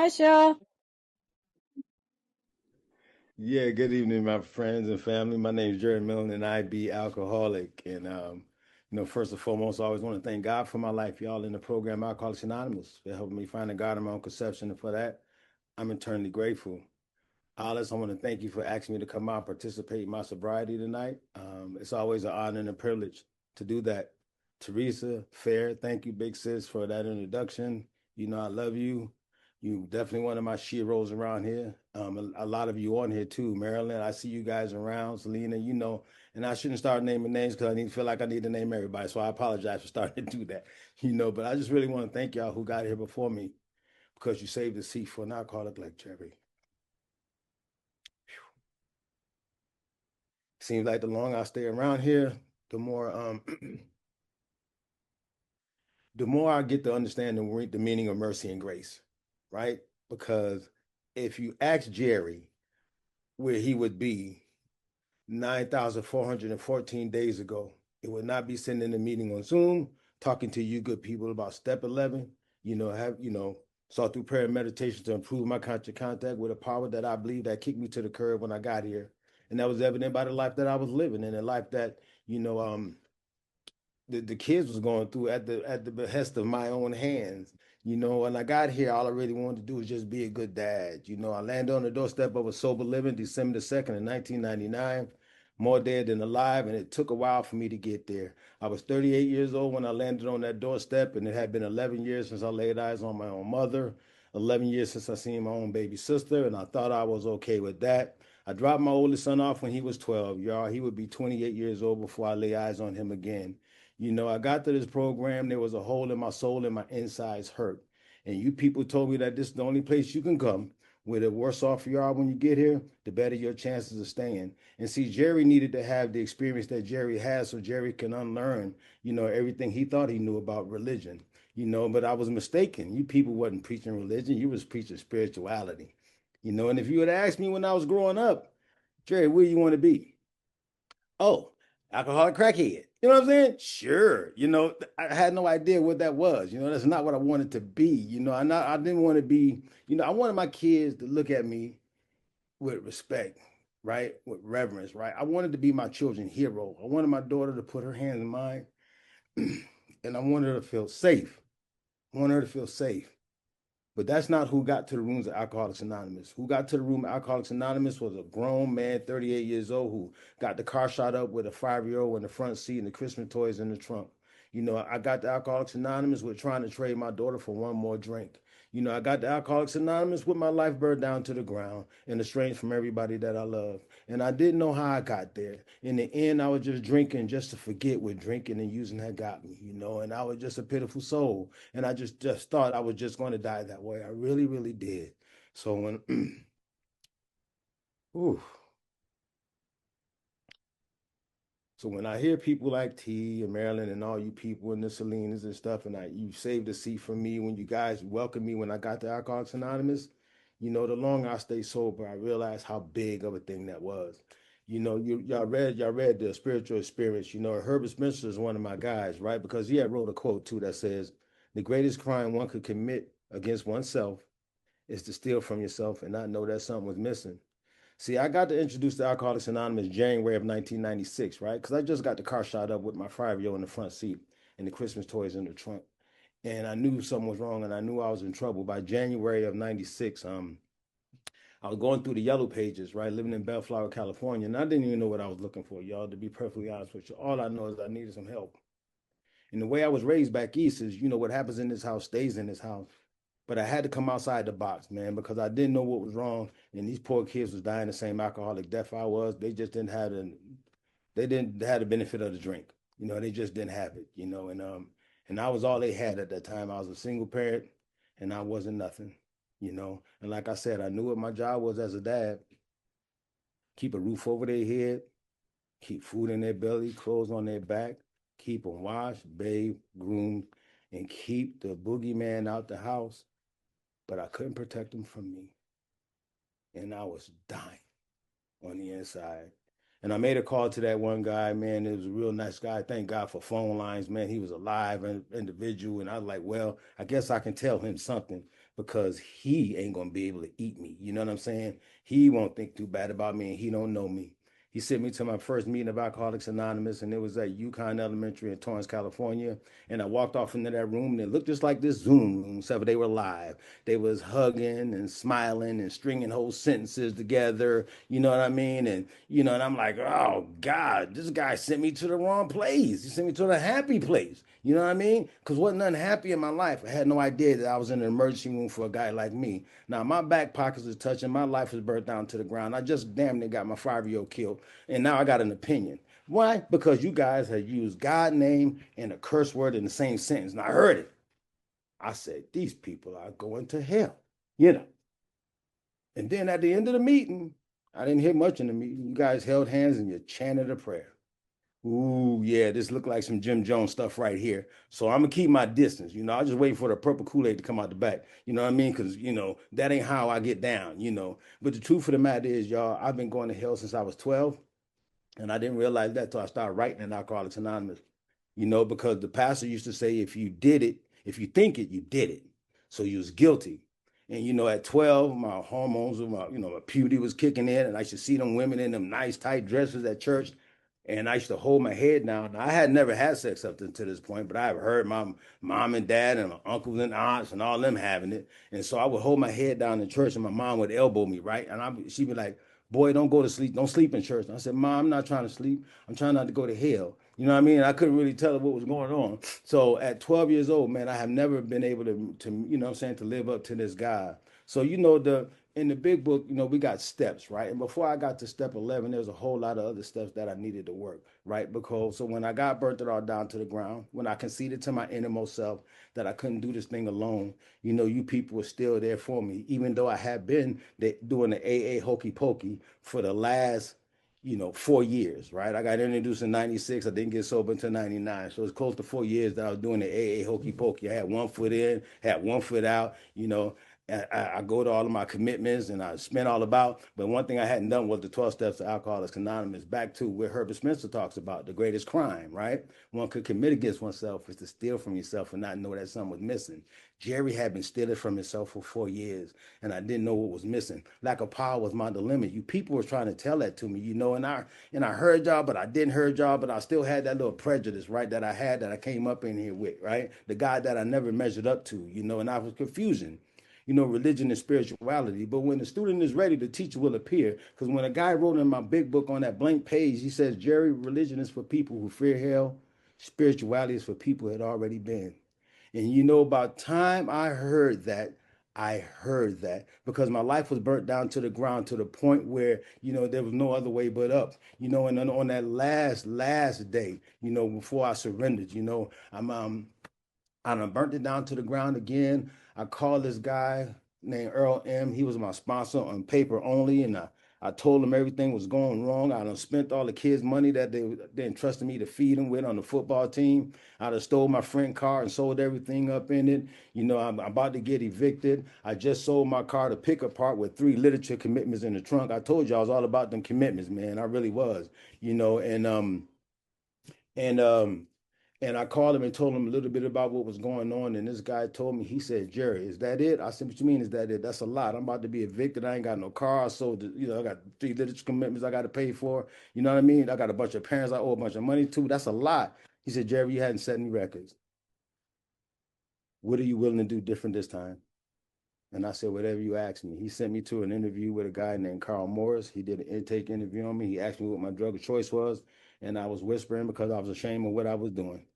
Hi, Cheryl. Yeah, good evening, my friends and family. My name is Jerry Millen, and I be alcoholic. First and foremost, I always want to thank God for my life, y'all, in the program Alcoholics Anonymous for helping me find a God in my own conception. And for that, I'm eternally grateful. Alice, I want to thank you for asking me to come out and participate in my sobriety tonight. It's always an honor and a privilege to do that. Teresa, Fair, thank you, big sis, for that introduction. You know, I love you. You definitely one of my sheroes around here. A lot of you on here too. Marilyn, I see you guys around. Selena, you know, and I shouldn't start naming names because feel like I need to name everybody. So I apologize for starting to do that. But I just really want to thank y'all who got here before me because you saved the seat for an alcoholic like Jerry. Seems like the longer I stay around here, the more the more I get to understand the meaning of mercy and grace, right? Because if you ask Jerry where he would be 9,414 days ago, it would not be sitting in a meeting on Zoom talking to you good people about step 11, saw through prayer and meditation to improve my conscious contact with a power that I believe that kicked me to the curb when I got here. And that was evident by the life that I was living and the life that, you know, the kids was going through at the behest of my own hands. When I got here, all I really wanted to do was just be a good dad. I landed on the doorstep of a sober living December the 2nd in 1999, more dead than alive, and it took a while for me to get there. I was 38 years old when I landed on that doorstep, and it had been 11 years since I laid eyes on my own mother, 11 years since I seen my own baby sister, and I thought I was okay with that. I dropped my oldest son off when he was 12, y'all. He would be 28 years old before I lay eyes on him again. I got to this program, there was a hole in my soul and my insides hurt. And you people told me that this is the only place you can come. Where the worse off you are when you get here, the better your chances of staying. And see, Jerry needed to have the experience that Jerry has so Jerry can unlearn, everything he thought he knew about religion. But I was mistaken. You people wasn't preaching religion, you was preaching spirituality. And if you had asked me when I was growing up, Jerry, where you want to be? Oh, alcoholic crackhead. You know what I'm saying? Sure. I had no idea what that was. That's not what I wanted to be. I didn't want to be, I wanted my kids to look at me with respect, right? With reverence, right? I wanted to be my children's hero. I wanted my daughter to put her hands in mine and I wanted her to feel safe. I wanted her to feel safe. But that's not who got to the rooms of Alcoholics Anonymous. Who got to the room of Alcoholics Anonymous was a grown man, 38 years old, who got the car shot up with a 5-year-old in the front seat and the Christmas toys in the trunk. I got the Alcoholics Anonymous with trying to trade my daughter for one more drink. I got the Alcoholics Anonymous with my life burned down to the ground and estranged from everybody that I love. And I didn't know how I got there. In the end, I was just drinking just to forget what drinking and using had got me. And I was just a pitiful soul. And I just thought I was just going to die that way. I really, really did. So when, ooh, so when I hear people like T and Marilyn and all you people and the Selenas and stuff, and you saved a seat for me when you guys welcomed me when I got to Alcoholics Anonymous, the longer I stay sober, I realized how big of a thing that was. Y'all read the spiritual experience. Herbert Spencer is one of my guys, right? Because he had wrote a quote too that says, "The greatest crime one could commit against oneself is to steal from yourself and not know that something was missing." See, I got to introduce to Alcoholics Anonymous January of 1996, right? Because I just got the car shot up with my 5-year-old in the front seat and the Christmas toys in the trunk. And I knew something was wrong and I knew I was in trouble. By January of 96, I was going through the yellow pages, right? Living in Bellflower, California. And I didn't even know what I was looking for, y'all, to be perfectly honest with you. All I know is I needed some help. And the way I was raised back east is, what happens in this house stays in this house. But I had to come outside the box, man, because I didn't know what was wrong. And these poor kids was dying the same alcoholic death I was. They just didn't have the benefit of the drink. They just didn't have it, and I was all they had at that time. I was a single parent and I wasn't nothing. And like I said, I knew what my job was as a dad. Keep a roof over their head, keep food in their belly, clothes on their back, keep them washed, bathed, groomed, and keep the boogeyman out the house. But I couldn't protect them from me. And I was dying on the inside. And I made a call to that one guy, man. It was a real nice guy. Thank God for phone lines, man. He was a live individual. And I was like, well, I guess I can tell him something. because he ain't gonna be able to eat me. You know what I'm saying? He won't think too bad about me, and he don't know me. He sent me to my first meeting of Alcoholics Anonymous, and it was at Yukon Elementary in Torrance, California. And I walked off into that room, and it looked just like this Zoom room, except they were live. They was hugging and smiling and stringing whole sentences together. You know what I mean? And and I'm like, oh God, this guy sent me to the wrong place. He sent me to the happy place. You know what I mean? Because wasn't nothing happy in my life. I had no idea that I was in an emergency room for a guy like me. Now my back pockets is touching. My life is burnt down to the ground. I just damn near got my 5-year-old killed, and now I got an opinion. Why? Because you guys have used God name and a curse word in the same sentence, and I heard it. I said, these people are going to hell. You know. And then at the end of the meeting, I didn't hear much in the meeting. You guys held hands and you chanted a prayer. Ooh, yeah, this looked like some Jim Jones stuff right here. So I'm gonna keep my distance. I just wait for the purple Kool-Aid to come out the back. You know what I mean? Because that ain't how I get down. But the truth of the matter is, y'all, I've been going to hell since I was 12, and I didn't realize that till I started writing in Alcoholics Anonymous. Because the pastor used to say, if you did it, if you think it, you did it. So you was guilty. And at 12, my hormones, my puberty was kicking in, and I used to see them women in them nice tight dresses at church, and I used to hold my head down. Now, I had never had sex up to this point, but I've heard my mom and dad and my uncles and aunts and all them having it, and so I would hold my head down in church, and my mom would elbow me, right, and she'd be like, "Boy, don't go to sleep. Don't sleep in church." And I said, "Mom, I'm not trying to sleep. I'm trying not to go to hell." You know what I mean? I couldn't really tell her what was going on. So at 12 years old, man, I have never been able to what I'm saying, to live up to this God. So the in the big book, we got steps, right? And before I got to step 11, there's a whole lot of other steps that I needed to work, right? Because so when I got burnt it all down to the ground, when I conceded to my innermost self that I couldn't do this thing alone, you people were still there for me, even though I had been doing the AA hokey pokey for the last 4 years, right? I got introduced in 96. I didn't get sober until 99. So it's close to 4 years that I was doing the AA hokey pokey. I had one foot in, had one foot out. I go to all of my commitments and I spent all about. But one thing I hadn't done was the 12 steps to Alcoholics Anonymous, back to where Herbert Spencer talks about the greatest crime, right? One could commit against oneself is to steal from yourself and not know that something was missing. Jerry had been stealing from himself for 4 years, and I didn't know what was missing. Lack of power was my dilemma. You people were trying to tell that to me, and I heard y'all, but I didn't heard y'all, but I still had that little prejudice, right, that I had that I came up in here with, right? The guy that I never measured up to, and I was confusing. Religion and spirituality. But when the student is ready, the teacher will appear. Because when a guy wrote in my big book on that blank page, he says, Jerry, religion is for people who fear hell. Spirituality is for people who had already been. And about time I heard that because my life was burnt down to the ground to the point where, there was no other way but up. And then on that last day, before I surrendered, I done burnt it down to the ground again. I called this guy named Earl M. He was my sponsor on paper only, and I told him everything was going wrong. I done spent all the kids' money that they entrusted me to feed them with on the football team. I done stole my friend car and sold everything up in it. I'm about to get evicted. I just sold my car to pick apart with 3 literature commitments in the trunk. I told you I was all about them commitments, man. I really was, and and I called him and told him a little bit about what was going on. And this guy told me, he said, Jerry, is that it? I said, what you mean, is that it? That's a lot. I'm about to be evicted. I ain't got no car. So, I got 3 literature commitments I got to pay for. You know what I mean? I got a bunch of parents I owe a bunch of money to. That's a lot. He said, Jerry, you hadn't set any records. What are you willing to do different this time? And I said, whatever you ask me. He sent me to an interview with a guy named Carl Morris. He did an intake interview on me. He asked me what my drug of choice was. And I was whispering because I was ashamed of what I was doing.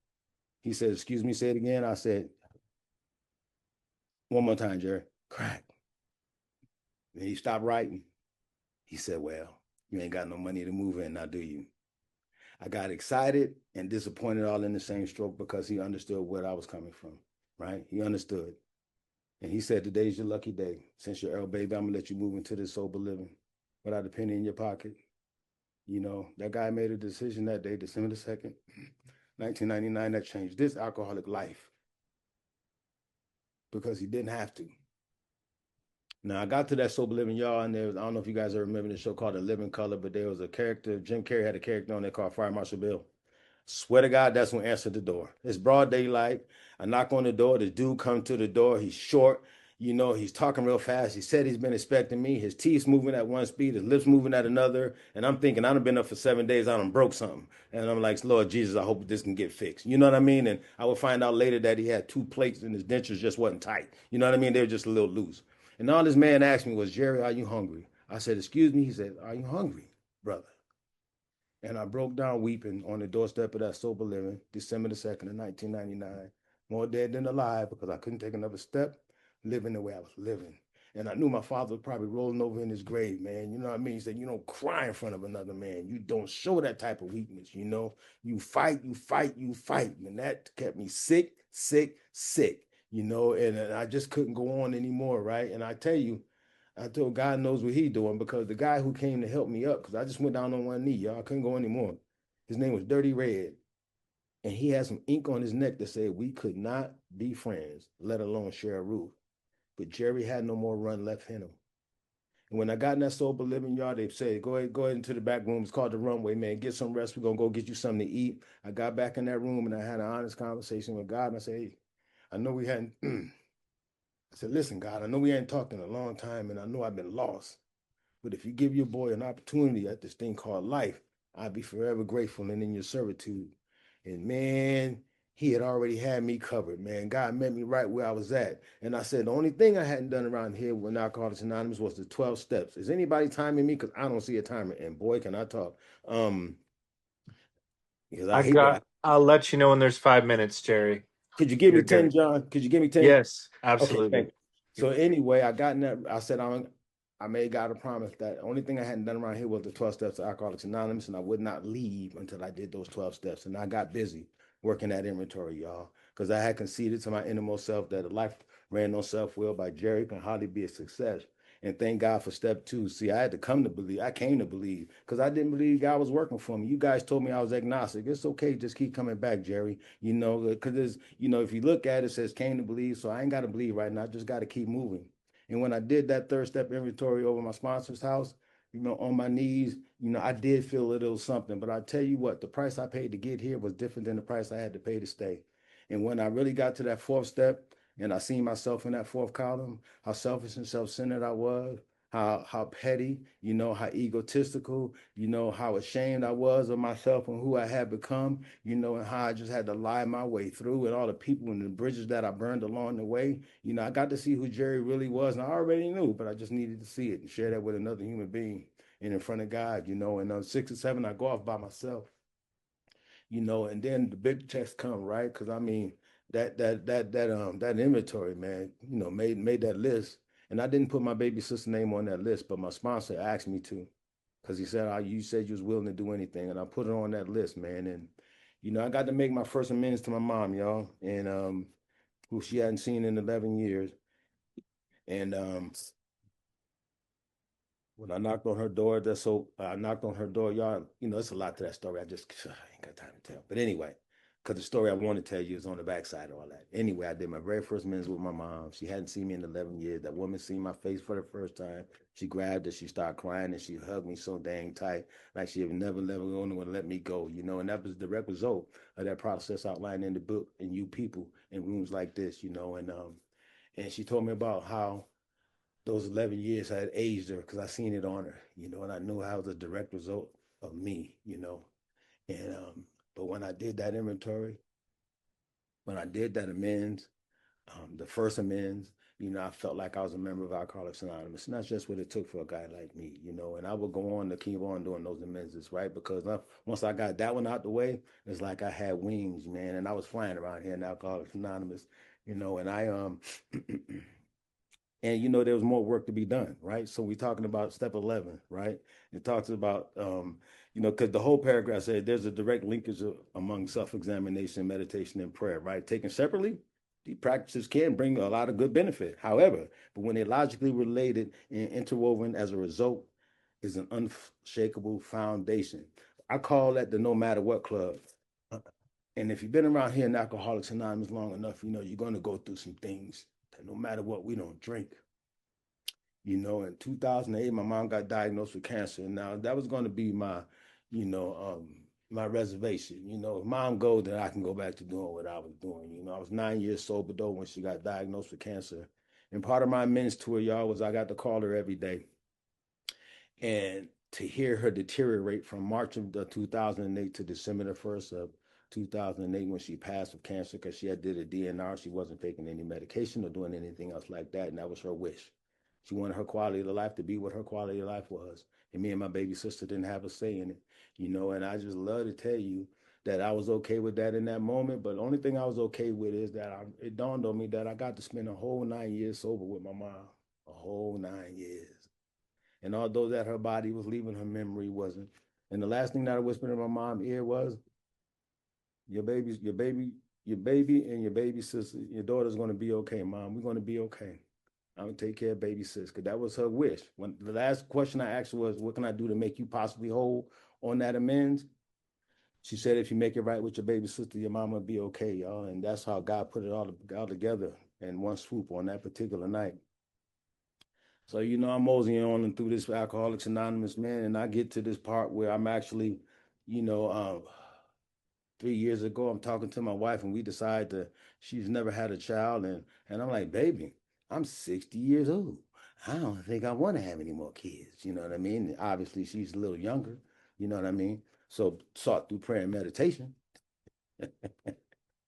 He said, excuse me, say it again. I said, one more time, Jerry. Crack. And he stopped writing. He said, well, you ain't got no money to move in now, do you? I got excited and disappointed all in the same stroke because he understood where I was coming from, right? He understood. And he said, today's your lucky day. Since you're Earl, baby, I'm going to let you move into this sober living without a penny in your pocket. That guy made a decision that day, December the 2nd, 1999, that changed this alcoholic life because he didn't have to. Now I got to that sober living, y'all, and I don't know if you guys ever remember the show called The Living Color, but there was a character, Jim Carrey had a character on there called Fire Marshal Bill. Swear to God, that's when I answered the door. It's broad daylight. I knock on the door. The dude comes to the door. He's short. You know, he's talking real fast. He said he's been expecting me. His teeth moving at one speed, his lips moving at another. And I'm thinking, I done been up for 7 days. I done broke something. And I'm like, Lord Jesus, I hope this can get fixed. You know what I mean? And I would find out later that he had two plates and his dentures just wasn't tight. You know what I mean? They were just a little loose. And all this man asked me was, Jerry, are you hungry? I said, excuse me. He said, are you hungry, brother? And I broke down weeping on the doorstep of that sober living, December the 2nd of 1999. More dead than alive because I couldn't take another step living the way I was living. And I knew my father was probably rolling over in his grave, man. You know what I mean? He said, you don't cry in front of another man. You don't show that type of weakness, you know? You fight, you fight, you fight. And that kept me sick, sick, sick, you know? And I just couldn't go on anymore, right? And I tell you, I told God knows what he doing because the guy who came to help me up, because I just went down on one knee, y'all. I couldn't go anymore. His name was Dirty Red. And he had some ink on his neck that said we could not be friends, let alone share a roof. But Jerry had no more run left in him. And when I got in that sober living yard, they said, go ahead into the back room. It's called the runway, man. Get some rest. We're gonna go get you something to eat. I got back in that room and I had an honest conversation with God. And I said, hey, I know we hadn't I said, listen, God, I know we ain't talked in a long time and I know I've been lost. But if you give your boy an opportunity at this thing called life, I'd be forever grateful and in your servitude. And man, he had already had me covered, man. God met me right where I was at. And I said, the only thing I hadn't done around here when Alcoholics Anonymous was the 12 steps. Is anybody timing me? Because I don't see a timer. And boy, can I talk. Because I hate that. I'll let you know when there's 5 minutes, Jerry. Could you give me You're 10, good. John? Could you give me 10? Yes, Okay, thank absolutely. you. So anyway, I got in that. I said I made God a promise that the only thing I hadn't done around here was the 12 steps of Alcoholics Anonymous, and I would not leave until I did those 12 steps. And I got busy working that inventory, y'all, because I had conceded to my innermost self that a life ran on self-will by Jerry can hardly be a success. And thank God for step two. See, I had to come to believe. I came to believe because I didn't believe God was working for me. You guys told me I was agnostic. It's okay. Just keep coming back, Jerry. You know, because if you look at it, it says came to believe. So I ain't got to believe right now. I just got to keep moving. And when I did that third step inventory over my sponsor's house, on my knees, I did feel a little something. But I tell you what, the price I paid to get here was different than the price I had to pay to stay. And when I really got to that fourth step, and I seen myself in that fourth column, how selfish and self-centered I was, how petty, how egotistical, how ashamed I was of myself and who I had become, and how I just had to lie my way through and all the people and the bridges that I burned along the way. I got to see who Jerry really was, and I already knew, but I just needed to see it and share that with another human being and in front of God, and on 6 or 7, I go off by myself, and then the big checks come, right? Because I mean, that inventory, man, made that list. And I didn't put my baby sister name on that list, but my sponsor asked me to, because he said, you said you was willing to do anything. And I put her on that list, man. And, I got to make my first amends to my mom, y'all, and who she hadn't seen in 11 years. And when I knocked on her door, I knocked on her door, y'all. It's a lot to that story. I ain't got time to tell. But anyway, because the story I want to tell you is on the backside of all that. Anyway, I did my very first minutes with my mom. She hadn't seen me in 11 years. That woman seen my face for the first time. She grabbed it, she started crying, and she hugged me so dang tight, like she had never going to let me go, and that was the direct result of that process outlined in the book and you people in rooms like this, and she told me about how those 11 years I had aged her because I seen it on her, and I knew how it was a direct result of me, and but when I did that inventory, when I did that amends, the first amends, I felt like I was a member of Alcoholics Anonymous, and that's just what it took for a guy like me, and I would go on to keep on doing those amends, right? Because once I got that one out the way, it's like I had wings, man, and I was flying around here in Alcoholics Anonymous, and I and there was more work to be done, right? So we're talking about step 11, right? It talks about because the whole paragraph said there's a direct linkage among self-examination, meditation, and prayer, right? Taken separately, these practices can bring a lot of good benefit. However, but when they're logically related and interwoven as a result, is an unshakable foundation. I call that the no matter what club. And if you've been around here in Alcoholics Anonymous long enough, you're going to go through some things that no matter what, we don't drink. In 2008, my mom got diagnosed with cancer. Now that was going to be my reservation. If mom go, then I can go back to doing what I was doing. I was 9 years sober though when she got diagnosed with cancer, And part of my men's tour, y'all, was I got to call her every day. And to hear her deteriorate from March of the 2008 to December the 1st of 2008 when she passed of cancer because she had did a DNR. She wasn't taking any medication or doing anything else like that. And that was her wish. She wanted her quality of life to be what her quality of life was. And me and my baby sister didn't have a say in it, and I just love to tell you that I was okay with that in that moment. But the only thing I was okay with is that it dawned on me that I got to spend a whole 9 years sober with my mom, a whole 9 years. And although that her body was leaving, her memory wasn't. And the last thing that I whispered in my mom's ear was, your baby and your baby sister, your daughter's gonna be okay, mom. We're gonna be okay. I'm gonna take care of baby sis, because that was her wish. When the last question I asked her was, what can I do to make you possibly whole on that amends? She said, if you make it right with your baby sister, your mama will be okay, y'all. And that's how God put it all together in one swoop on that particular night. So, I'm moseying on and through this Alcoholics Anonymous, man, and I get to this part where I'm actually, you know, 3 years ago, I'm talking to my wife, and we decide to. She's never had a child, and I'm like, baby, I'm 60 years old. I don't think I want to have any more kids. You know what I mean? Obviously, she's a little younger. You know what I mean? So sought through prayer and meditation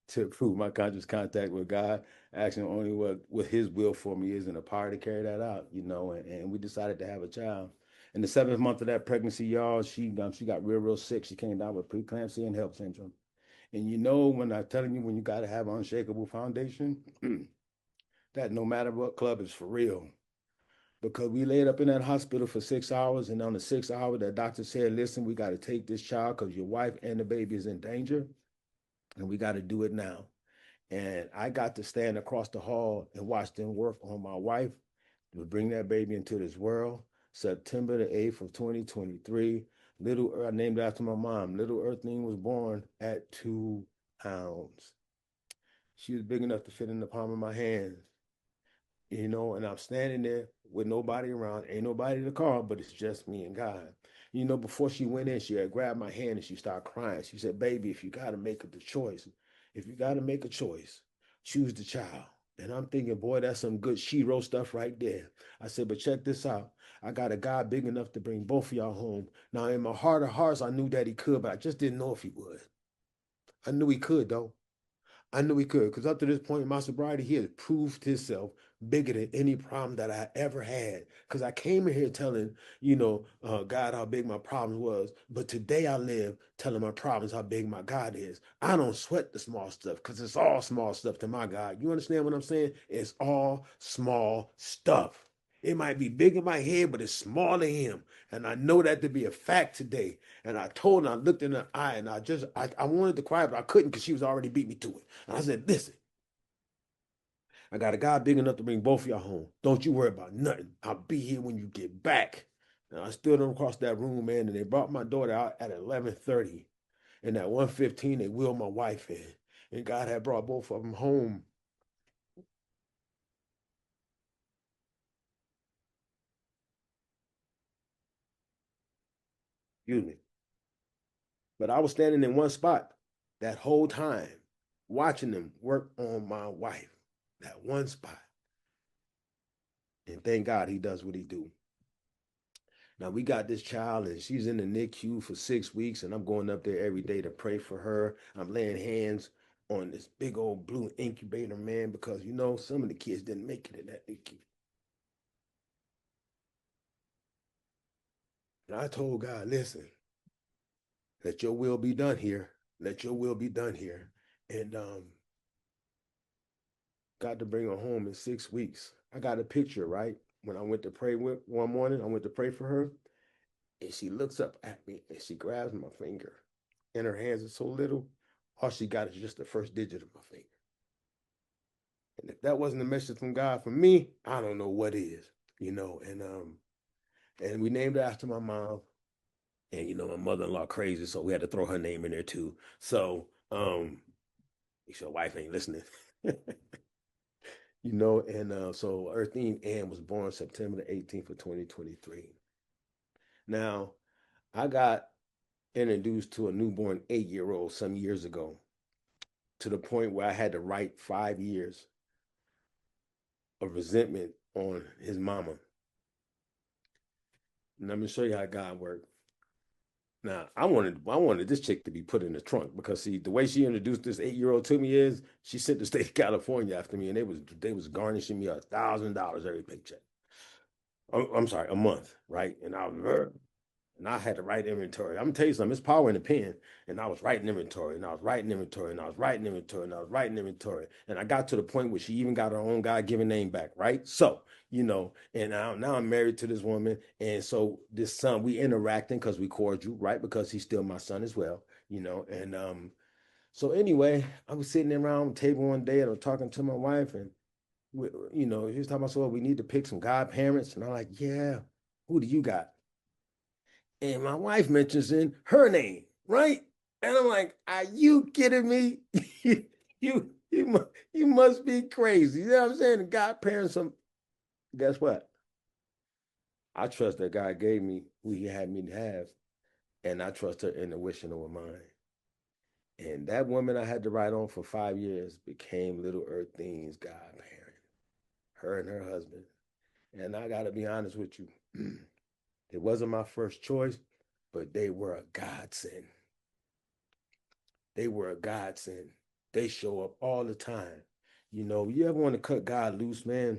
to prove my conscious contact with God, asking only what His will for me is, and the power to carry that out. And we decided to have a child. In the 7th month of that pregnancy, y'all, she got real sick. She came down with preeclampsia and HELLP syndrome. And when I'm telling you, when you got to have an unshakable foundation, that no matter what club is for real. Because we laid up in that hospital for 6 hours, and on the 6th hour, the doctor said, listen, we got to take this child because your wife and the baby is in danger, and we got to do it now. And I got to stand across the hall and watch them work on my wife to bring that baby into this world. September the 8th of 2023. I named it after my mom. Little Earthling was born at 2 pounds. She was big enough to fit in the palm of my hand, and I'm standing there with nobody around. Ain't nobody in the car, but it's just me and God. Before she went in, she had grabbed my hand and she started crying. She said, baby, if you got to make the choice, if you got to make a choice, choose the child. And I'm thinking, boy, that's some good she-wrote stuff right there. I said, but check this out. I got a God big enough to bring both of y'all home. Now, in my heart of hearts, I knew that He could, but I just didn't know if He would. I knew He could, though. I knew He could, because up to this point in my sobriety, He has proved Himself bigger than any problem that I ever had. Because I came in here telling, God how big my problem was. But today I live telling my problems how big my God is. I don't sweat the small stuff because it's all small stuff to my God. You understand what I'm saying? It's all small stuff. It might be big in my head, but it's small to Him. And I know that to be a fact today. And I told her, I looked in her eye, and I wanted to cry, but I couldn't because she was already beat me to it. And I said, listen, I got a guy big enough to bring both of y'all home. Don't you worry about nothing. I'll be here when you get back. And I stood across that room, man, and they brought my daughter out at 11:30. And at 1:15, they wheeled my wife in. And God had brought both of them home. Excuse me. But I was standing in one spot that whole time, watching them work on my wife. That one spot. And thank God He does what He do. Now we got this child, and she's in the NICU for 6 weeks, and I'm going up there every day to pray for her. I'm laying hands on this big old blue incubator, man, because some of the kids didn't make it in that NICU. And I told God, listen, let your will be done here. Let your will be done here. And got to bring her home in 6 weeks. I got a picture, right? When I went to pray one morning, I went to pray for her, and she looks up at me and she grabs my finger. And her hands are so little, all she got is just the first digit of my finger. And if that wasn't a message from God for me, I don't know what is, and we named it after my mom. And my mother-in-law crazy, so we had to throw her name in there too. So your wife ain't listening. And so Earthine Ann was born September the 18th of 2023. Now, I got introduced to a newborn 8-year-old some years ago, to the point where I had to write 5 years of resentment on his mama. And let me show you how God worked. Now, I wanted this chick to be put in the trunk because see the way she introduced this 8-year-old to me is she sent the state of California after me and they was garnishing me $1,000 every paycheck. I'm sorry, a month, right? And I had to write inventory. I'm gonna tell you something, it's power in the pen. And I was writing inventory, and I was writing inventory, and I was writing inventory, and I was writing inventory. And I got to the point where she even got her own God-given name back, right? So, and now I'm married to this woman. And so this son, we interacting because we cordial, right? Because he's still my son as well, And so anyway, I was sitting around the table one day and I was talking to my wife, and he was talking about, so we need to pick some godparents. And I'm like, yeah, who do you got? And my wife mentions in her name, right? And I'm like, are you kidding me? you, you must be crazy. You know what I'm saying? Godparents, guess what? I trust that God gave me who he had me to have, and I trust her intuition over mine. And that woman I had to write on for 5 years became Little Earthine's godparent, her and her husband. And I got to be honest with you, it wasn't my first choice, but they were a godsend. They were a godsend. They show up all the time. You ever want to cut God loose, man?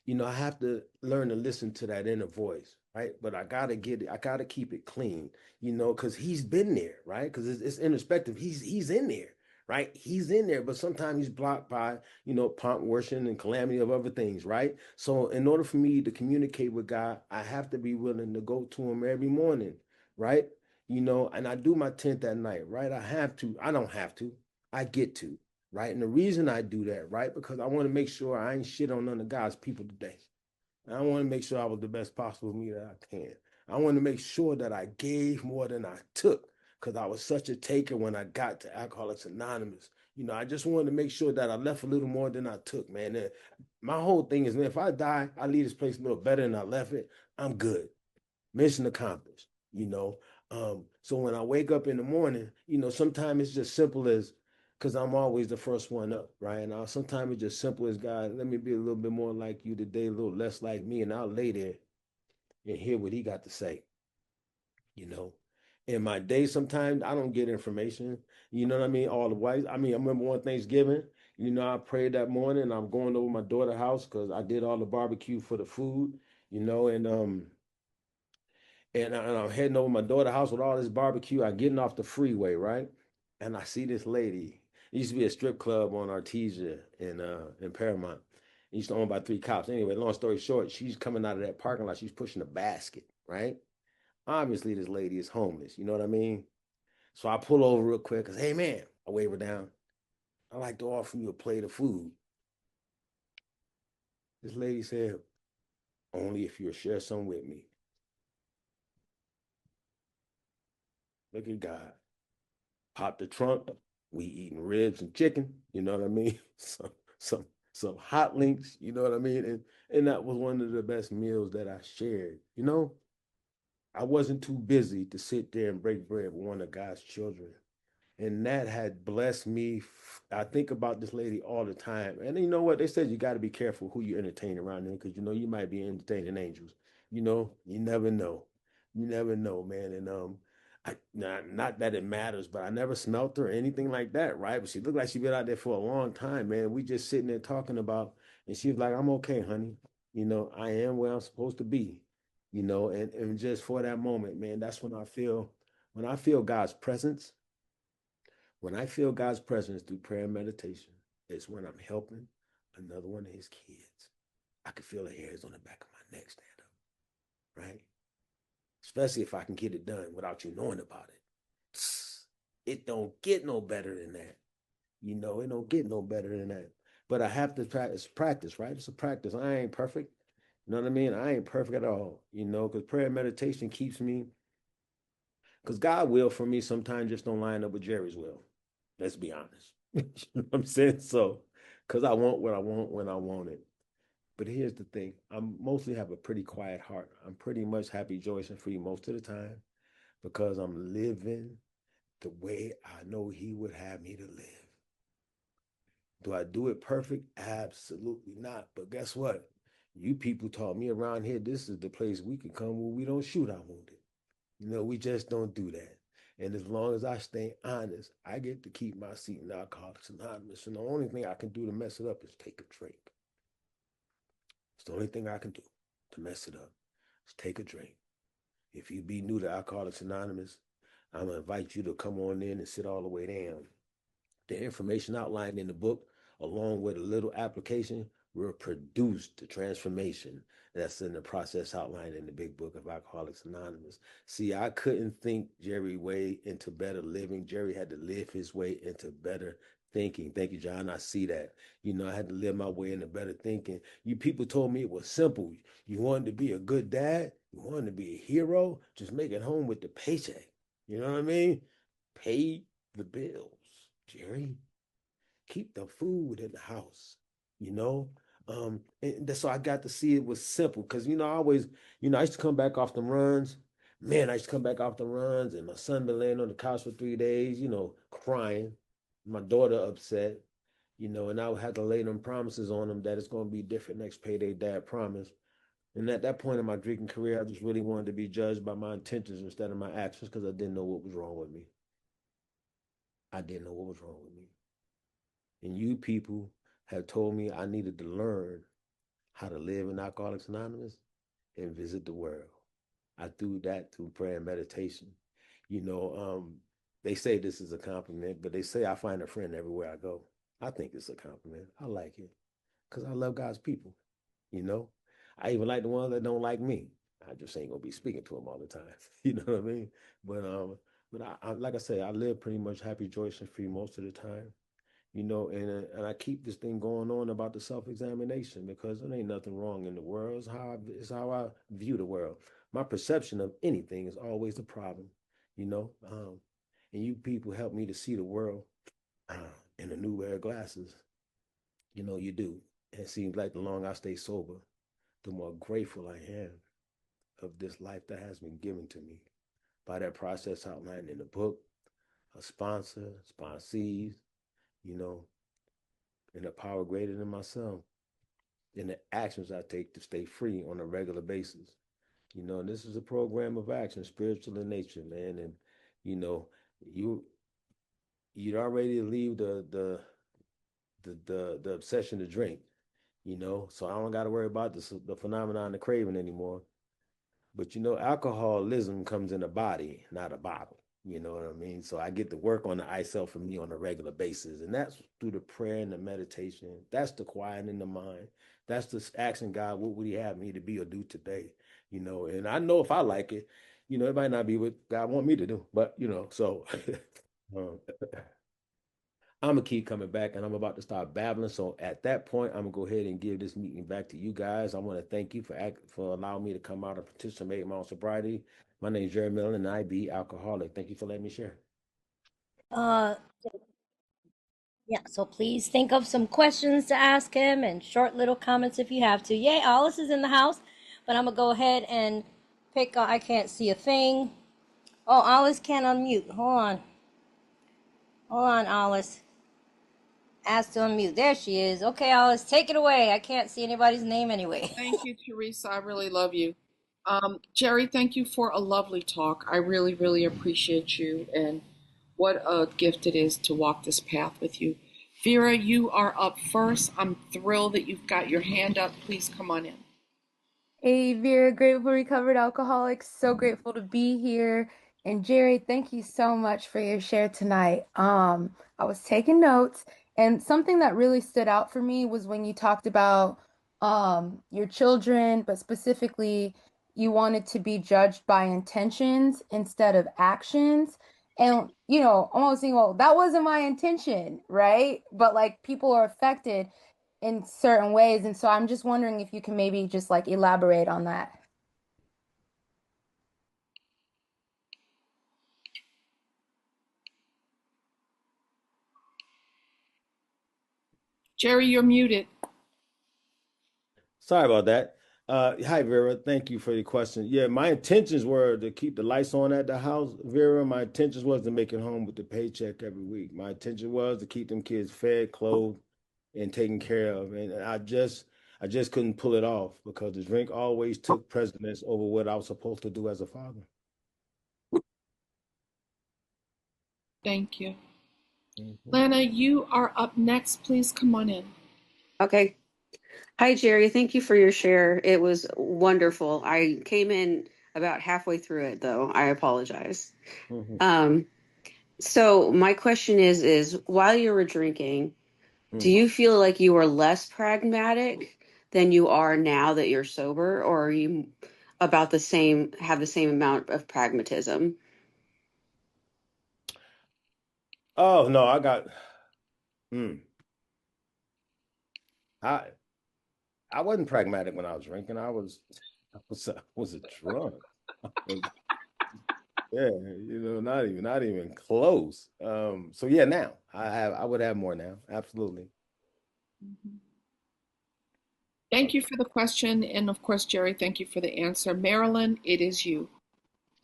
I have to learn to listen to that inner voice, right? But I gotta get it. I gotta keep it clean, because he's been there, right? Because it's introspective. He's in there, right? He's in there, but sometimes he's blocked by pomp, worship, and calamity of other things, right? So in order for me to communicate with God, I have to be willing to go to him every morning, right? And I do my 10th at night, right? I have to. I don't have to. I get to, right? And the reason I do that, right, because I want to make sure I ain't shit on none of God's people today. I want to make sure I was the best possible me that I can. I want to make sure that I gave more than I took because I was such a taker when I got to Alcoholics Anonymous. I just wanted to make sure that I left a little more than I took, man. And my whole thing is, man, if I die, I leave this place a little better than I left it. I'm good. Mission accomplished. So when I wake up in the morning, sometimes it's just simple as because I'm always the first one up, right? And sometimes it's just simple as God, let me be a little bit more like you today, a little less like me, and I'll lay there and hear what he got to say, you know. In my day, sometimes I don't get information, you know what I mean? All the whites. I mean, I remember one Thanksgiving, I prayed that morning. I'm going over my daughter's house because I did all the barbecue for the food, and I'm heading over my daughter's house with all this barbecue. I'm getting off the freeway, right? And I see this lady. It used to be a strip club on Artesia in Paramount. It used to own by 3 cops. Anyway, long story short, she's coming out of that parking lot. She's pushing a basket, right? Obviously, this lady is homeless. You know what I mean? So I pull over real quick because, hey, man, I wave her down. I like to offer you a plate of food. This lady said, only if you'll share some with me. Look at God. Pop the trunk. We eating ribs and chicken. You know what I mean? Some some hot links. You know what I mean? And that was one of the best meals that I shared. I wasn't too busy to sit there and break bread with one of God's children, and that had blessed me. I think about this lady all the time, and you know what they said, you got to be careful who you entertain around here because you might be entertaining angels. You never know. You never know, man. And not that it matters, but I never smelt her or anything like that, right? But she looked like she been out there for a long time, man. We just sitting there talking about, and she was like, "I'm okay, honey. I am where I'm supposed to be." And just for that moment, man, that's when I feel God's presence. When I feel God's presence through prayer and meditation, it's when I'm helping another one of his kids. I can feel the hairs on the back of my neck stand up, right? Especially if I can get it done without you knowing about it. It don't get no better than that. It don't get no better than that. But I have to practice, right? It's a practice. I ain't perfect. You know what I mean? I ain't perfect at all, because prayer and meditation keeps me, because God will for me sometimes just don't line up with Jerry's will. Let's be honest. You know what I'm saying? So, because I want what I want when I want it. But here's the thing, I mostly have a pretty quiet heart. I'm pretty much happy, joyous, and free most of the time because I'm living the way I know he would have me to live. Do I do it perfect? Absolutely not. But guess what? You people taught me around here, this is the place we can come where we don't shoot our wounded. We just don't do that. And as long as I stay honest, I get to keep my seat in Alcoholics Anonymous. And the only thing I can do to mess it up is take a drink. It's the only thing I can do to mess it up. Is take a drink. If you be new to Alcoholics Anonymous, I'm gonna invite you to come on in and sit all the way down. The information outlined in the book, along with a little application, will produce the transformation that's in the process outlined in the big book of Alcoholics Anonymous. See, I couldn't think Jerry way into better living. Jerry had to live his way into better thinking. Thank you, John. I see that. I had to live my way into better thinking. You people told me it was simple. You wanted to be a good dad, you wanted to be a hero, just make it home with the paycheck. You know what I mean? Pay the bills, Jerry. Keep the food in the house, you know. And so I got to see it was simple because I always, I used to come back off the runs. Man, I used to come back off the runs, and my son been laying on the couch for 3 days, crying. My daughter upset, and I would have to lay them promises on him that it's going to be different next payday. Dad promised. And at that point in my drinking career, I just really wanted to be judged by my intentions instead of my actions because I didn't know what was wrong with me. I didn't know what was wrong with me. And you people have told me I needed to learn how to live in Alcoholics Anonymous and visit the world. I do that through prayer and meditation. You know, um, they say this is a compliment, but they say I find a friend everywhere I go. I think it's a compliment. I like it because I love God's people. You know, I even like the ones that don't like me. I just ain't gonna be speaking to them all the time. You know what I mean? But like I say, I live pretty much happy, joyous, and free most of the time. And I keep this thing going on about the self-examination because there ain't nothing wrong in the world. It's how I view the world. My perception of anything is always the problem, you know. And you people help me to see the world uh, in a new pair of glasses. You do. And it seems like the longer I stay sober, the more grateful I am of this life that has been given to me by that process outlined in the book, a sponsor, sponsees, you know, and a power greater than myself, and the actions I take to stay free on a regular basis. And this is a program of action, spiritual in nature, man. And you know, you you'd already leave the obsession to drink, so I don't got to worry about the phenomenon, the craving anymore. But alcoholism comes in a body, not a bottle. You know what I mean? So I get to work on the I self for me on a regular basis. And that's through the prayer and the meditation. That's the quieting the mind. That's the asking God, what would he have me to be or do today? And I know if I like it, it might not be what God want me to do. But so um, I'm gonna keep coming back, and I'm about to start babbling. So at that point, I'm gonna go ahead and give this meeting back to you guys. I want to thank you for allowing me to come out and participate in my own sobriety. My name is Jerry Miller, and I be alcoholic. Thank you for letting me share. Uh, yeah, so please think of some questions to ask him and short little comments if you have to. Yay, Alice is in the house, but I'm gonna go ahead and pick. I can't see a thing. Oh, Alice can't unmute. Hold on, Alice. Ask to unmute. There she is. Okay, Alice, take it away. I can't see anybody's name anyway. Thank you, Teresa. I really love you. Jerry, thank you for a lovely talk. I really, really appreciate you, and what a gift it is to walk this path with you. Vera, you are up first. I'm thrilled that you've got your hand up. Please come on in. Hey, Vera, grateful recovered alcoholic. So grateful to be here. And Jerry, thank you so much for your share tonight. I was taking notes, and something that really stood out for me was when you talked about your children, but specifically you wanted to be judged by intentions instead of actions. And I'm always thinking, well, that wasn't my intention, right? But like people are affected in certain ways. And so I'm just wondering if you can maybe just like elaborate on that. Jerry, you're muted. Sorry about that. Hi, Vera. Thank you for the question. Yeah, my intentions were to keep the lights on at the house, Vera. My intentions was to make it home with the paycheck every week. My intention was to keep them kids fed, clothed, and taken care of. And I just couldn't pull it off because the drink always took precedence over what I was supposed to do as a father. Thank you. Mhm. Lana, you are up next. Please come on in. Okay. Hi, Jerry. Thank you for your share. It was wonderful. I came in about halfway through it, though. I apologize. Mhm. Um, so my question is while you were drinking, do Mm. you feel like you were less pragmatic than you are now that you're sober, or are you about the same, have the same amount of pragmatism? Oh no, I got. Mm, I I wasn't pragmatic when I was drinking. I was a drunk. I was, yeah, not even close. So yeah, now I would have more now. Absolutely. Mhm. Thank you for the question. And of course, Jerry, thank you for the answer. Marilyn, it is you.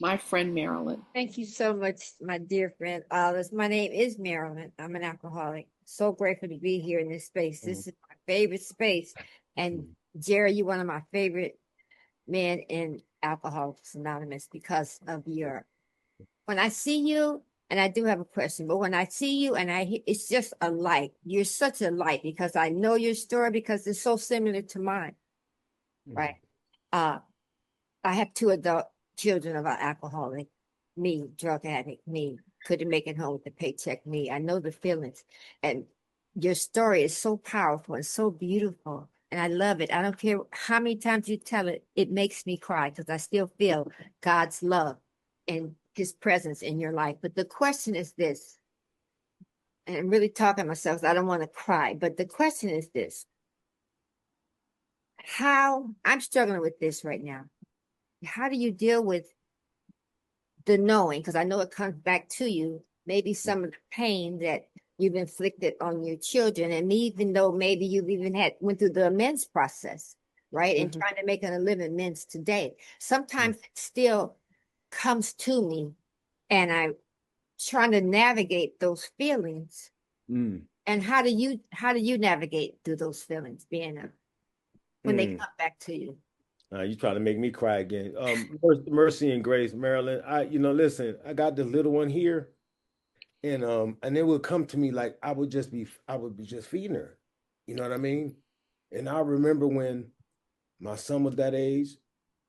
My friend Marilyn. Thank you so much, my dear friend Alice. My name is Marilyn. I'm an alcoholic. So grateful to be here in this space. Mhm. This is my favorite space. And Mhm. Jerry, you're one of my favorite men in Alcoholics Anonymous because of your, when I see you, and I do have a question, but when I see you and it's just a light. You're such a light because I know your story because it's so similar to mine, right? Uh, I have two adult children of an alcoholic, me, drug addict, me, couldn't make it home with the paycheck, me. I know the feelings. And your story is so powerful and so beautiful. And I love it. I don't care how many times you tell it, it makes me cry because I still feel God's love and his presence in your life. But the question is this, and I'm really talking to myself, so I don't want to cry, but the question is this. How I'm struggling with this right now. How do you deal with the knowing, because I know it comes back to you, maybe some of the pain that you've inflicted on your children, and even though maybe you've even went through the amends process, right? And Mhm. trying to make an living amends today. Sometimes it still comes to me and I'm trying to navigate those feelings. Mm. And how do you navigate through those feelings being when they Mm. come back to you? You trying to make me cry again. Mercy and grace, Marilyn. Listen, I got this little one here, and it would come to me like I would be just feeding her. You know what I mean? And I remember when my son was that age,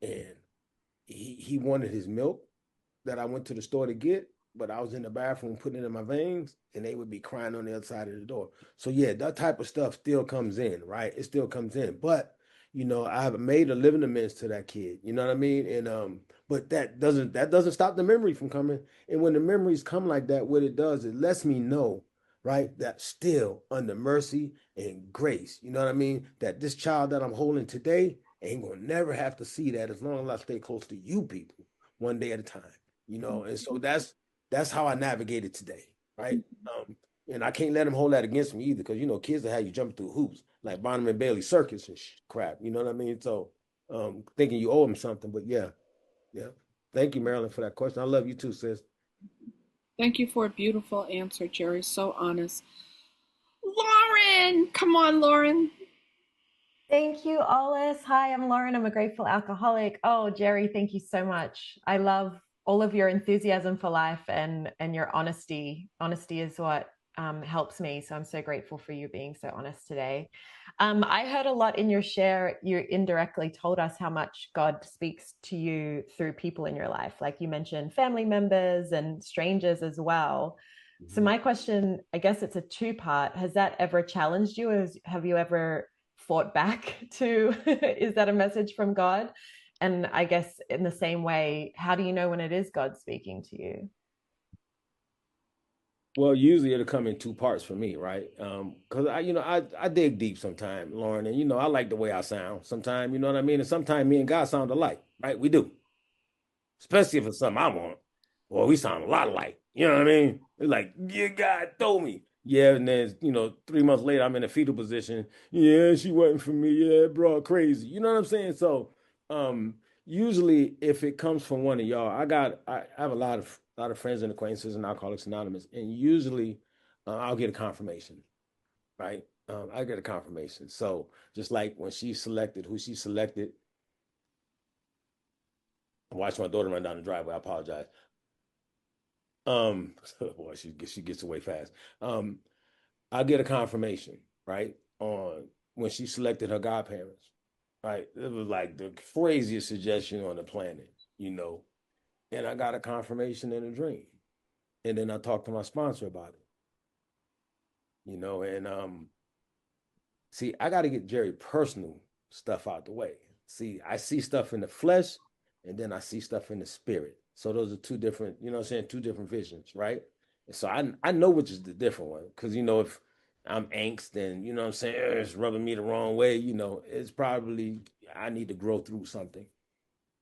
and he wanted his milk that I went to the store to get, but I was in the bathroom putting it in my veins, and they would be crying on the other side of the door. So yeah, that type of stuff still comes in, right? It still comes in, but I've made a living amends to that kid. You know what I mean? And but that doesn't stop the memory from coming. And when the memories come like that, what it does, it lets me know, right, that still under mercy and grace. You know what I mean? That this child that I'm holding today ain't gonna never have to see that as long as I stay close to you people, one day at a time. And so that's how I navigated today, right? And I can't let them hold that against me either, because kids that have you jumping through hoops like Barnum and Bailey circus and crap. You know what I mean? So thinking you owe them something, but yeah, yeah. Thank you, Marilyn, for that question. I love you too, sis. Thank you for a beautiful answer, Jerry. So honest. Lauren, come on, Lauren. Thank you, Alice. Hi, I'm Lauren. I'm a grateful alcoholic. Oh, Jerry, thank you so much. I love all of your enthusiasm for life and your honesty. Honesty is what helps me. So I'm so grateful for you being so honest today. I heard a lot in your share. You indirectly told us how much God speaks to you through people in your life. Like you mentioned family members and strangers as well. So my question, I guess it's a two-part. Has that ever challenged you? Have you ever fought back to, is that a message from God? And I guess in the same way, how do you know when it is God speaking to you? Well, usually it'll come in two parts for me, right? Because I dig deep sometimes, Lauren, and I like the way I sound sometimes, you know what I mean? And sometimes me and God sound alike, right? We do, especially if it's something I want. Well, we sound a lot alike. You know what I mean? It's like, yeah, God told me. Yeah, and then 3 months later, I'm in a fetal position. Yeah, she wasn't for me. Yeah, bro, crazy. You know what I'm saying? So, usually, if it comes from one of y'all, I have a lot of friends and acquaintances in Alcoholics Anonymous, and usually, I'll get a confirmation, right? I get a confirmation. So just like when she selected who she selected, I watched my daughter run down the driveway. I apologize. Boy, she gets away fast. Um, I get a confirmation, right, on when she selected her godparents, right? It was like the craziest suggestion on the planet, you know. And I got a confirmation in a dream. And then I talked to my sponsor about it, you know, and see, I got to get Jerry personal stuff out the way. See, I see stuff in the flesh and then I see stuff in the spirit. So those are two different, you know what I'm saying, two different visions, right? And so I know which is the different one. Because, you know, if I'm angst and, you know what I'm saying, it's rubbing me the wrong way, you know, it's probably, I need to grow through something.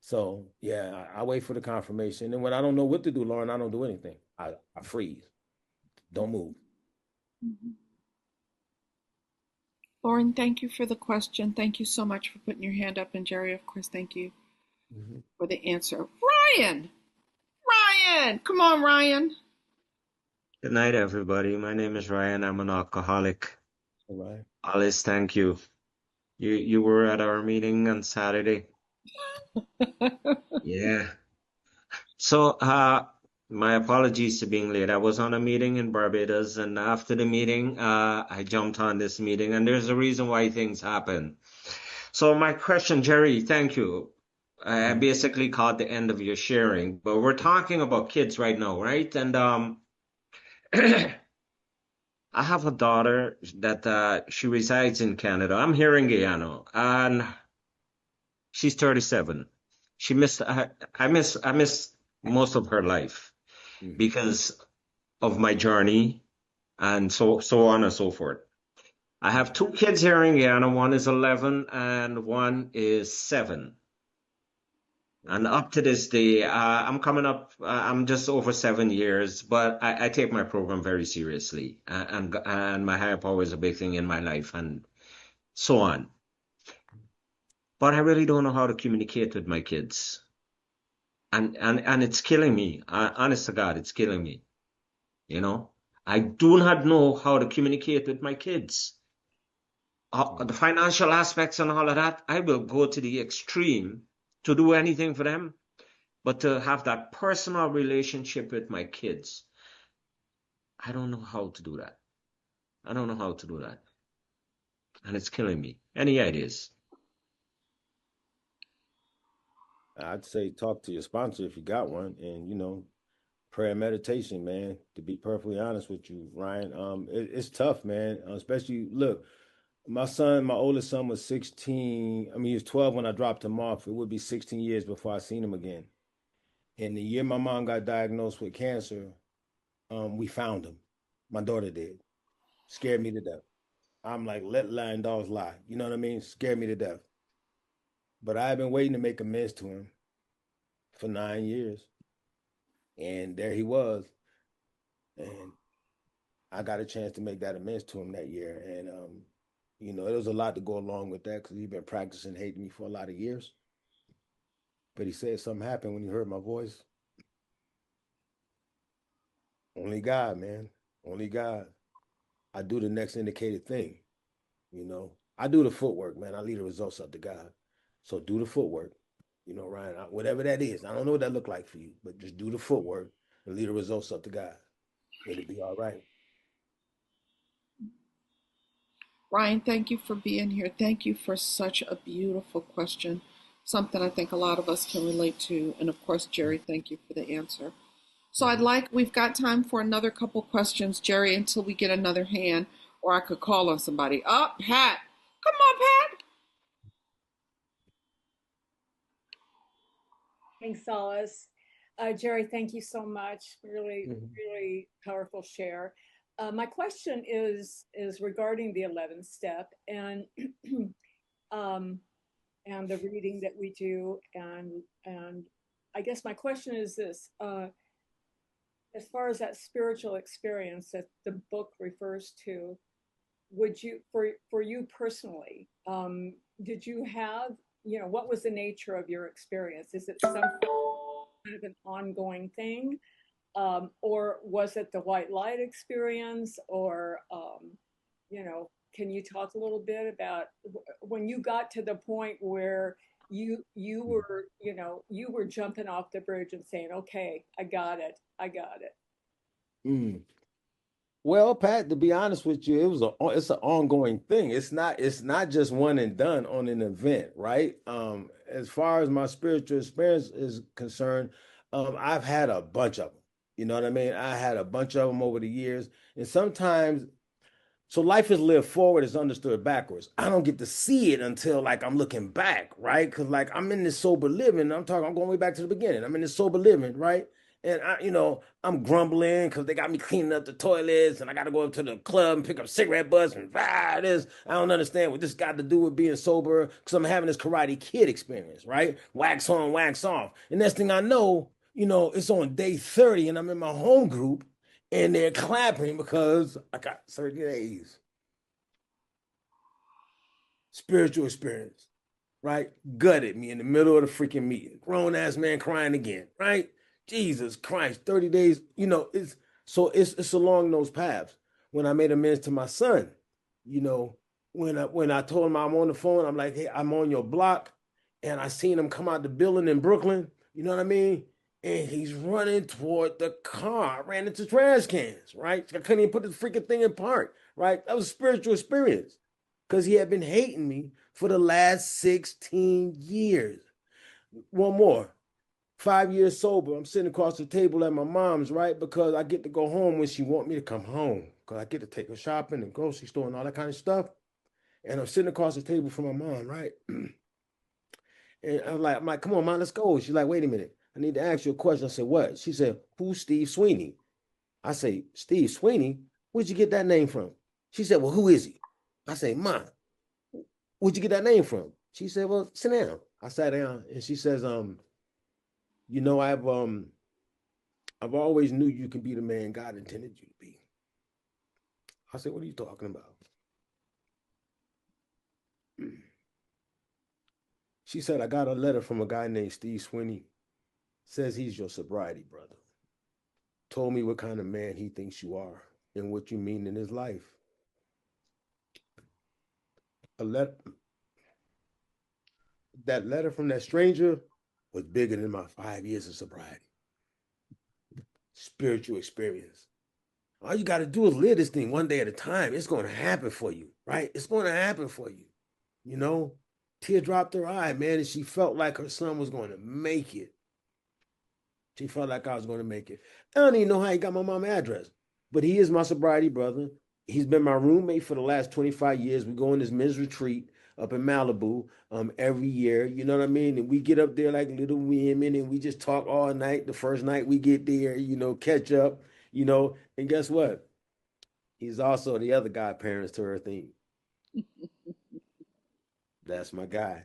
So, yeah, I wait for the confirmation. And when I don't know what to do, Lauren, I don't do anything. I freeze, don't move. Mhm. Lauren, thank you for the question. Thank you so much for putting your hand up. And Jerry, of course, thank you Mhm. for the answer. Ryan! Ryan! Come on, Ryan. Good night, everybody. My name is Ryan. I'm an alcoholic. All right. Alice, thank you. You were at our meeting on Saturday. Yeah. So, my apologies to being late. I was on a meeting in Barbados, and after the meeting, I jumped on this meeting, and there's a reason why things happen. So, my question, Jerry, thank you. I Mhm. basically caught the end of your sharing, but we're talking about kids right now, right? And I have a daughter that she resides in Canada. I'm here in Guyana, and she's 37. She missed I missed most of her life Mhm. because of my journey and so on and so forth. I have two kids here in Guyana. One is 11 and one is 7. And Mhm. up to this day, I'm coming up. I'm just over 7 years, but I take my program very seriously, and my higher power is a big thing in my life, and so on. But I really don't know how to communicate with my kids, and it's killing me. Honest to God, it's killing me. You know, I do not know how to communicate with my kids. The Mhm. financial aspects and all of that, I will go to the extreme to do anything for them. But to have that personal relationship with my kids, I don't know how to do that. I don't know how to do that. And it's killing me. Any ideas? I'd say talk to your sponsor if you got one, and you know, prayer and meditation, man. To be perfectly honest with you, Ryan, it's tough, man. Especially look, my son, my oldest son was 16. I mean, he was 12 when I dropped him off. It would be 16 years before I seen him again. And the year my mom got diagnosed with cancer, we found him. My daughter did. Scared me to death. I'm like, let lying dogs lie. You know what I mean? Scared me to death. But I've been waiting to make amends to him for 9 years. And there he was. And I got a chance to make that amends to him that year. And, you know, there was a lot to go along with that because he'd been practicing hating me for a lot of years. But he said something happened when he heard my voice. Only God, man. Only God. I do the next indicated thing, you know. I do the footwork, man. I leave the results up to God. So do the footwork, you know, Ryan. Whatever that is. I don't know what that look like for you, but just do the footwork and leave the results up to God. It'll be all right. Ryan, thank you for being here. Thank you for such a beautiful question. Something I think a lot of us can relate to. And of course, Jerry, thank you for the answer. So Mhm. we've got time for another couple questions, Jerry, until we get another hand, or I could call on somebody. Oh, Pat. Come on, Pat. Thanks, Solace. Jerry, thank you so much. Really, Mhm. really powerful share. My question is regarding the 11th step and um, and the reading that we do, and I guess my question is this: as far as that spiritual experience that the book refers to, would you, for you personally, did you have, what was the nature of your experience? Is it some kind of an ongoing thing, or was it the white light experience, or can you talk a little bit about when you got to the point where you were, you know, you were jumping off the bridge and saying, okay, I got it, I got it. Mm. Well, Pat, to be honest with you, it's an ongoing thing. It's not just one and done on an event, right? As far as my spiritual experience is concerned, I've had a bunch of them. You know what I mean? I had a bunch of them over the years, and sometimes so life is lived forward is understood backwards. I don't get to see it until like I'm looking back, right? Because like I'm in this sober living. I'm going way back to the beginning. I'm in this sober living, right? And I'm grumbling because they got me cleaning up the toilets, and I got to go up to the club and pick up cigarette butts and this. I don't understand what this got to do with being sober because I'm having this Karate Kid experience, right? Wax on, wax off. And next thing I know, it's on day 30, and I'm in my home group and they're clapping because I got 30 days. Spiritual experience, right? Gutted me in the middle of the freaking meeting. Grown ass man crying again, right? Jesus Christ, 30 days, it's along those paths. When I made amends to my son, you know, when I told him I'm on the phone, I'm like, hey, I'm on your block, and I seen him come out the building in Brooklyn, you know what I mean? And he's running toward the car. I ran into trash cans, right? I couldn't even put the freaking thing in park, right? That was a spiritual experience because he had been hating me for the last 16 years. One more. 5 years sober. I'm sitting across the table at my mom's, right? Because I get to go home when she want me to come home. Because I get to take her shopping and grocery store and all that kind of stuff. And I'm sitting across the table from my mom, right? And I'm like, come on, mom, let's go. She's like, wait a minute. I need to ask you a question. I said, what? She said, who's Steve Sweeney? I say, Steve Sweeney? Where'd you get that name from? She said, well, who is he? I say, Mom, where'd you get that name from? She said, well, sit down. I sat down and she says, you know, I've always knew you could be the man God intended you to be. I said, what are you talking about? She said, I got a letter from a guy named Steve Sweeney. Says he's your sobriety brother. Told me what kind of man he thinks you are and what you mean in his life. A letter, that letter from that stranger was bigger than my 5 years of sobriety. Spiritual experience. All you got to do is live this thing one day at a time. It's going to happen for you, right? It's going to happen for you. You know, tear dropped her eye, man, and she felt like her son was going to make it. She felt like I was going to make it. I don't even know how he got my mom's address, but he is my sobriety brother. He's been my roommate for the last 25 years. We go on this men's retreat up in Malibu every year. You know what I mean? And we get up there like little women and we just talk all night. The first night we get there, catch up, and guess what? He's also the other godparents to her thing. That's my guy.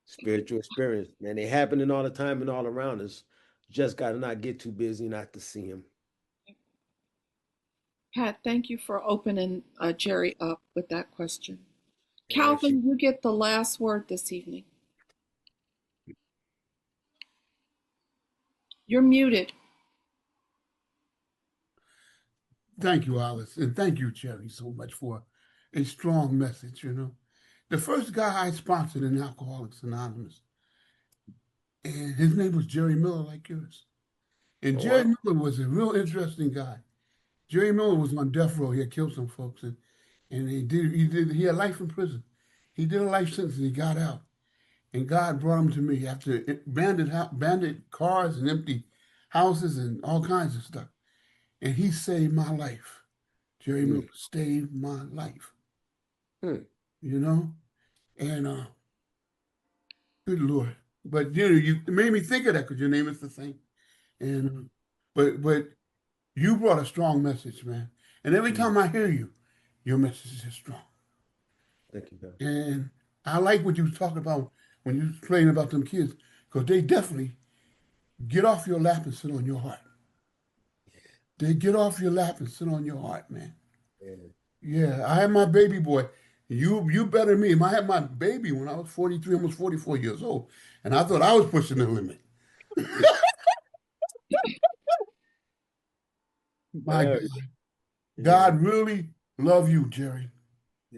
Spiritual experience, man. They happening all the time and all around us. Just got to not get too busy not to see him. Pat, thank you for opening Jerry up with that question. And actually, Calvin, you get the last word this evening. You're muted. Thank you, Alice, and thank you, Jerry, so much for a strong message. The first guy I sponsored in Alcoholics Anonymous, and his name was Jerry Miller, like yours. And oh, Jerry wow. Miller was a real interesting guy. Jerry Miller was on death row. He had killed some folks, and he had life in prison. He did a life sentence and he got out. And God brought him to me after bandit cars and empty houses and all kinds of stuff. And he saved my life. Jerry Miller saved my life. Hmm. And good Lord. But you made me think of that because your name is the same. And but you brought a strong message, man. And every time I hear you, your message is strong. Thank you, God. And I like what you was talking about when you was playing about them kids, because they definitely get off your lap and sit on your heart. They get off your lap and sit on your heart, man. Yeah. Yeah, I had my baby boy. You better than me. I had my baby when I was 43, almost 44 years old. And I thought I was pushing the limit. My God. Yeah. God really love you, Jerry.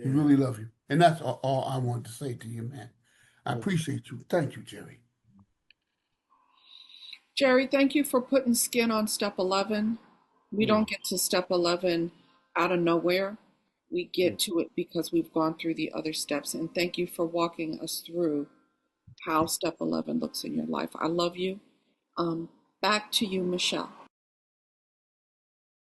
He really loves you. And that's all I want to say to you, man. I appreciate you. Thank you, Jerry. Jerry, thank you for putting skin on step 11. We don't get to step 11 out of nowhere. We get to it because we've gone through the other steps. And thank you for walking us through how step 11 looks in your life. I love you. Back to you, Michelle.